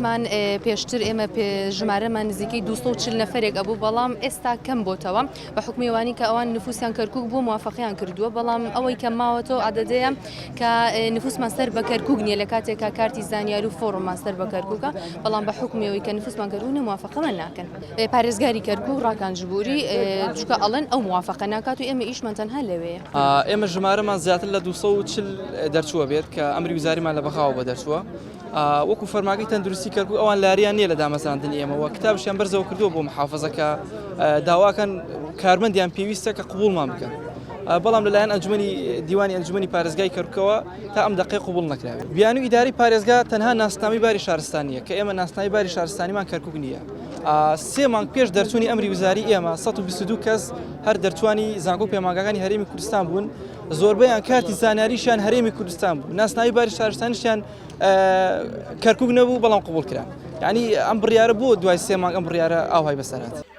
من پێشتر ئێمە ژمارەمان نزیکەی 240 نەفرێک ئەبوو بەڵام ئێستا کەم بۆتەوە بە حکمیوانی کە ئەوان نفوسیان کەرکووک بوو موافقیان کردووە بەڵام ئەوەی کە ماوەتەوە عادەدەیە کە نفوسمان سەر بە کەرکووک نییە لە کاتێکا کارتی زانیاری و فۆڕمان سەر بە کەرکووکە بەڵام بە حکمیەوەی کە نفوسمان کەروونە موافقەمان ناکەن پارێزگاری کەرکووک ڕاکانجبووری چکە ئەڵەن ئەو موافقە ناکات و ئێمە ئیشمان تەنها لەوەیە ئێمە ژمارەمان زیاتر لە 240 دەرچووە بێت کە ئەمری وزاریمان لە بەخاوە بە دەرچووە وەکو فەرماگەی تەندروستی کەرکووک ئەوان لاریان نییە لە دامەزراندنی ئێمەوە کتابشیان بەرزەوە کردووە بۆ محافەزەکە داواکەن کارمەندیان پێویستە کە قبوڵمان بکەن بەڵام لەلایەن ئەنجومەنی دیوانی ئەنجومەنی پارێزگای کەرکووکەوە تا ئەم دقیقە قبوڵ نەکراوێت بیان و ئیداری پارێزگا تەنها ناسنامی باری شارستانیە کە ئێمە ناسنامی باری شارستانیمان کەرکووک نییە 3 مانگ پێش دەرچوونی ئەمری وزاری ئێمە 122 کەس هەر دەرچوانی زانکۆ پەیمانگەکانی هەرێمی کوردستان بوون زۆربەیان کارتی زانیاریشیان هەرێمی کوردستان بوو ناسنامی باری شارستانیشیان کەرکووک نەبوو بەڵام قبوڵ کرا یعنی ئەم بڕیارە بۆ دوای 3 مانگ ئەم بڕیارە ئاوهای بەسەرات